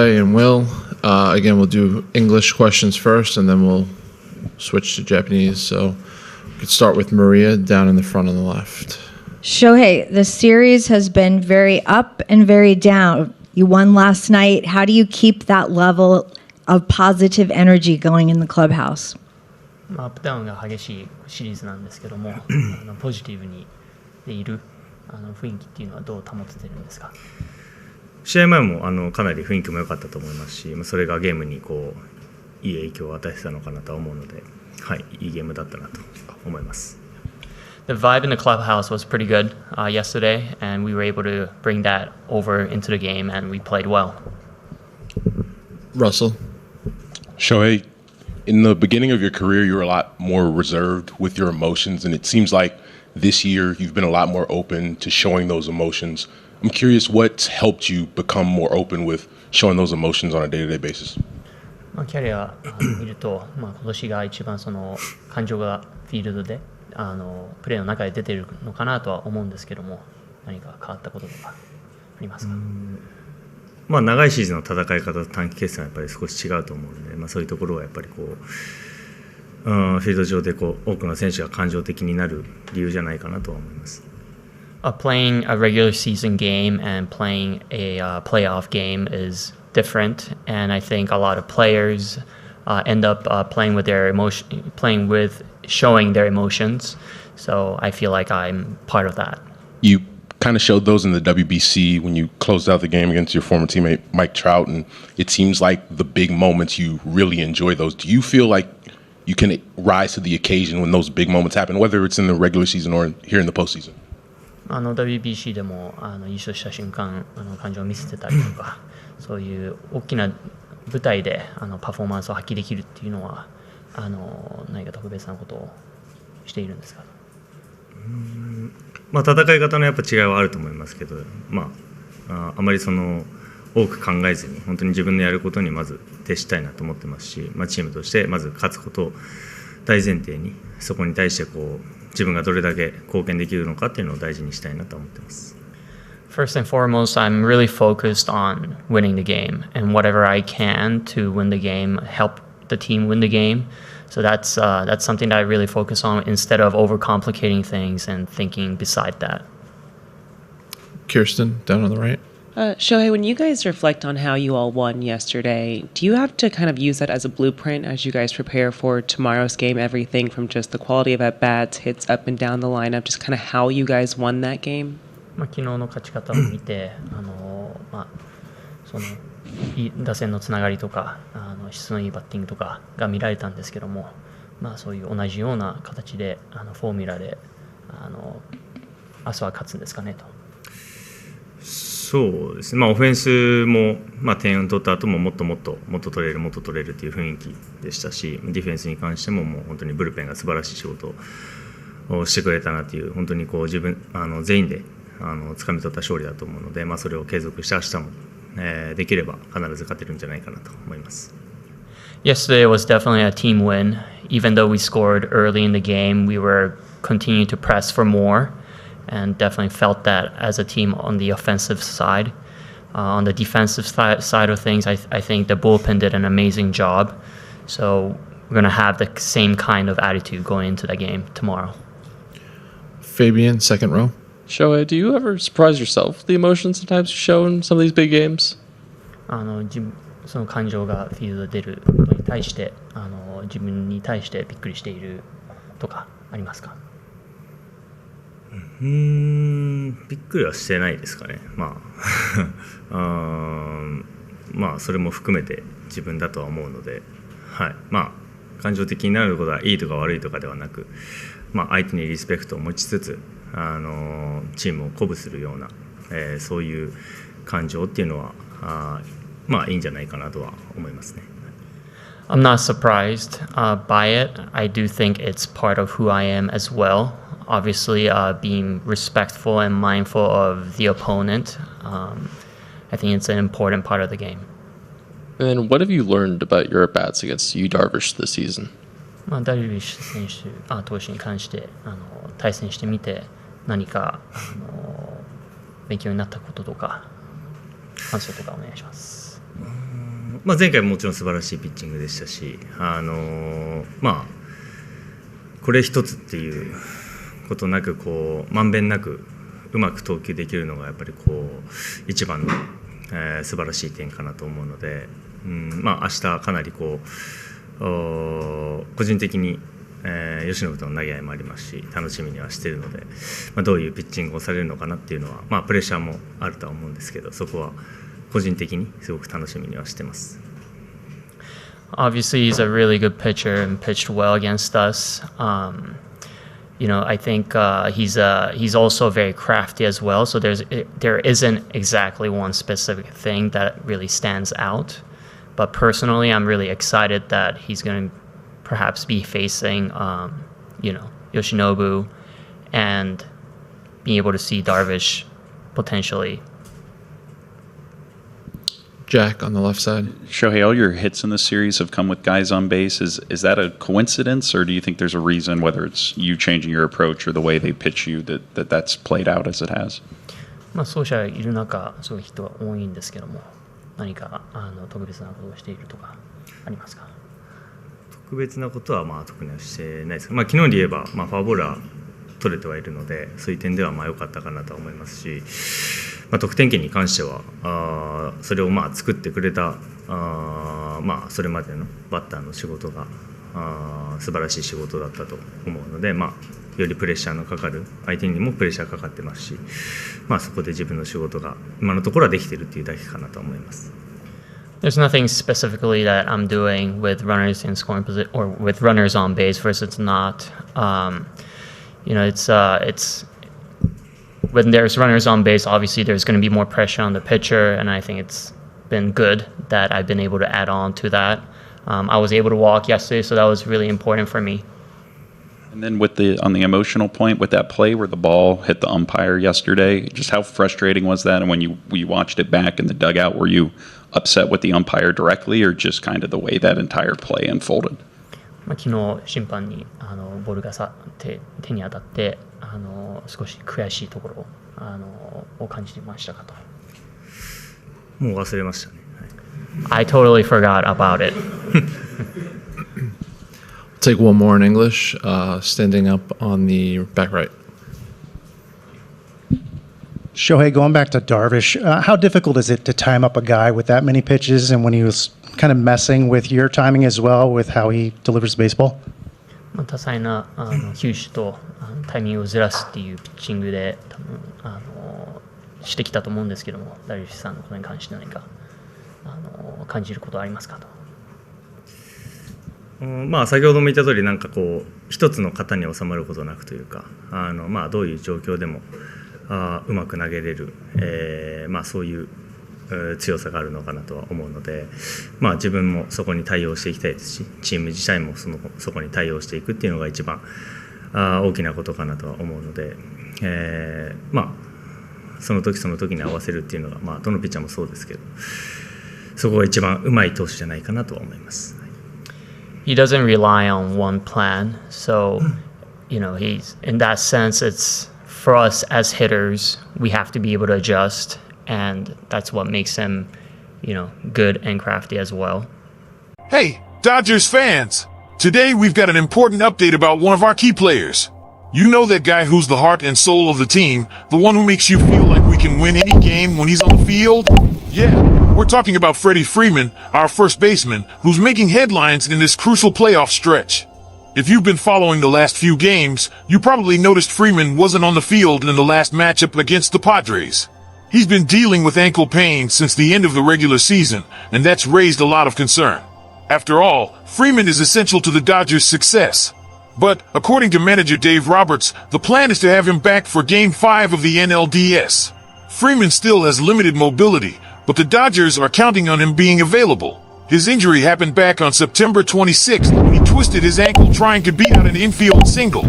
Shohei and Will. Again, we'll do English questions first, and then we'll switch to Japanese. So we could start with Maria down in the front on the left. Shohei, the series has been very up and very down. You won last night. How do you keep that level of positive energy going in the clubhouse? アップダウンが激しいシリーズなんですけども、ポジティブにでいる雰囲気っていうのはどう保ててるんですか？試合前もかなり雰囲気も良かったと思いますし、それがゲームにいい影響を与えてたのかなと思うので、はい、いいゲームだったなと思います。The vibe in the clubhouse was pretty good yesterday, and we were able to bring that over into the game, and we played well. Russell. Shohei, in the beginning of your career, you were a lot more reserved with your emotions, and it seems like this year you've been a lot more open to showing those emotions. I'm curious what's helped you become more open with showing those emotions on a day-to-day basis. キャリア見ると、今年が一番その感情がフィールドでプレーの中で出ているのかなとは思うんですけども、何か変わったこととかありますか？長いシーズンの戦い方と短期決戦はやっぱり少し違うと思うので、そういうところはやっぱりフィールド上で多くの選手が感情的になる理由じゃないかなとは思います。Playing a regular season game and playing a playoff game is different, and I think a lot of players end up playing with showing their emotions. So I feel like I'm part of that. You kind of showed those in the WBC when you closed out the game against your former teammate Mike Trout, and it seems like the big moments you really enjoy those. Do you feel like you can rise to the occasion when those big moments happen, whether it's in the regular season or here in the postseason? WBC でも優勝した瞬間感情を見せてたりとか、そういう大きな舞台でパフォーマンスを発揮できるっていうのは何か特別なことをしているんですか？戦い方のやっぱ違いはあると思いますけど、あまり多く考えずに本当に自分のやることにまず徹したいなと思ってますし、チームとしてまず勝つことを大前提に、そこに対して自分がどれだけ貢献できるのかっていうのを大事にしたいなと思ってます。First and foremost, I'm really focused on winning the game, and whatever I can to win the game, help the team win the game. So that's something that I really focus on instead of overcomplicating things and thinking beside that. Kirsten, down on the right. Shohei, when you guys reflect on how you all won yesterday, do you have to kind of use that as a blueprint as you guys prepare for tomorrow's game? Everything from just the quality of at-bats, hits up and down the lineup, just kind of how you guys won that game? 昨日の勝ち方を見て、その打線のつながりとか質のいいバッティングとかが見られたんですけども、そういう同じような形でフォーミュラで明日は勝つんですかねと。そうですね、オフェンスも、点を取った後ももっと取れるっていう雰囲気でしたし、ディフェンスに関してももう本当にブルペンが素晴らしい仕事をしてくれたなという、本当に自分全員で掴み取った勝利だと思うので、それを継続して明日も、できれば必ず勝てるんじゃないかなと思います。Yesterday was definitely a team win. Even though we scored early in the game, we were continuing to press for more, and definitely felt that as a team on the offensive side. On the defensive side of things, I think the bullpen did an amazing job. So we're going to have the same kind of attitude going into the game tomorrow. Fabian, second row. Shohei, do you ever surprise yourself with the emotions sometimes you show in some of these big games? その感情がフィールドで出ることに対して自分に対してびっくりしているとかありますか？びっくりはしてないですかね。それも含めて自分だとは思うので、はい、感情的になることはいいとか悪いとかではなく、相手にリスペクトを持ちつつチームを鼓舞するような、そういう感情っていうのはいいんじゃないかなとは思いますね。I'm not surprised by it. I do think it's part of who I am as well. Obviously, being respectful and mindful of the opponent, I think it's an important part of the game. And then what have you learned about your at-bats against Yu Darvish this season? ダルビッシュ投手に関して対戦してみて何か勉強になったこととか感想とかお願いします。前回ももちろん素晴らしいピッチングでしたし、これ一つっていうことなくまんべんなくうまく投球できるのがやっぱり一番の、素晴らしい点かなと思うので、明日かなり個人的に、吉信との投げ合いもありますし楽しみにはしているので、どういうピッチングをされるのかなっていうのは、プレッシャーもあるとは思うんですけど、そこは個人的にすごく楽しみにはしてます。Obviously, he's a really good pitcher and pitched well against us. I think he's also very crafty as well. So there isn't exactly one specific thing that really stands out. But personally, I'm really excited that he's going to perhaps be facing, Yoshinobu and being able to see Darvish potentially. Jack on the left side. Shohei, all your hits in the series have come with guys on base. Is that a coincidence, or do you think there's a reason, whether it's you changing your approach or the way they pitch you, that's played out as it has? 走者いる中、すごい人が多いんですけども、何か特別なことをしているとかありますか？特別なことは特にはしてないですけど、昨日で言えば、フォアボールは取れてはいるので、そういう点では良かったかなと思いますし、得点圏に関してはそれを作ってくれたそれまでのバッターの仕事が素晴らしい仕事だったと思うので、よりプレッシャーのかかる相手にもプレッシャーかかってますし、そこで自分の仕事が今のところはできているというだけかなと思います。There's nothing specifically that I'm doing with runners in scoring position or with runners on base versus not. It's when there's runners on base, obviously there's going to be more pressure on the pitcher, and I think it's been good that I've been able to add on to that. I was able to walk yesterday, so that was really important for me. And then on the emotional point, with that play where the ball hit the umpire yesterday, just how frustrating was that? And when you watched it back in the dugout, were you upset with the umpire directly, or just kind of the way that entire play unfolded? 昨日審判にボールが手に当たって少し悔しいところを感じてましたかと。もう忘れましたね。I totally forgot about it. Take one more in English. Standing up on the back right. Shohei, going back to Darvish, how difficult is it to time up a guy with that many pitches, and when he was kind of messing with your timing as well with how he delivers baseball? 多彩な球種とタイミングをずらすっていうピッチングで多分してきたと思うんですけども、ダルビッシュさんのことに関して何か感じることはありますかと。先ほども言った通り一つの型に収まることなくというかどういう状況でもうまく投げれる、そういう強さがあるのかなとは思うので、自分もそこに対応していきたいですし、チーム自体もそこに対応していくっていうのが一番大きなことかなとは思うので、その時その時に合わせるっていうのが、どのピッチャーもそうですけど、そこが一番うまい投手じゃないかなとは思います。He doesn't rely on one plan, so he's in that sense. It's for us as hitters, we have to be able to adjust, and that's what makes him, good and crafty as well. Hey, Dodgers fans! Today we've got an important update about one of our key players. You know that guy who's the heart and soul of the team, the one who makes you feel like we can win any game when he's on the field? Yeah, we're talking about Freddy Freeman, our first baseman, who's making headlines in this crucial playoff stretch. If you've been following the last few games, you probably noticed Freeman wasn't on the field in the last matchup against the Padres. He's been dealing with ankle pain since the end of the regular season, and that's raised a lot of concern. After all, Freeman is essential to the Dodgers' success. But, according to manager Dave Roberts, the plan is to have him back for Game 5 of the NLDS. Freeman still has limited mobility, but the Dodgers are counting on him being available. His injury happened back on September 26th when he twisted his ankle trying to beat out an infield single.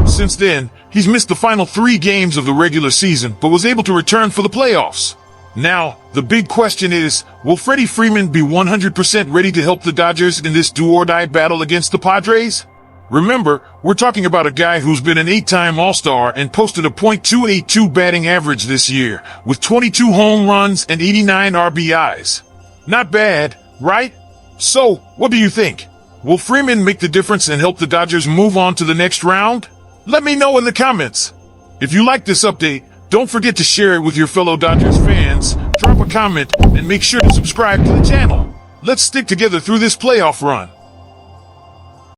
Since then, he's missed the final 3 games of the regular season, but was able to return for the playoffs. Now, the big question is, will Freddie Freeman be 100% ready to help the Dodgers in this do-or-die battle against the Padres? Remember, we're talking about a guy who's been an 8-time All-Star and posted a .282 batting average this year, with 22 home runs and 89 RBIs. Not bad, right? So, what do you think? Will Freeman make the difference and help the Dodgers move on to the next round? Let me know in the comments. If you like this update, don't forget to share it with your fellow Dodgers fans, drop a comment, and make sure to subscribe to the channel. Let's stick together through this playoff run.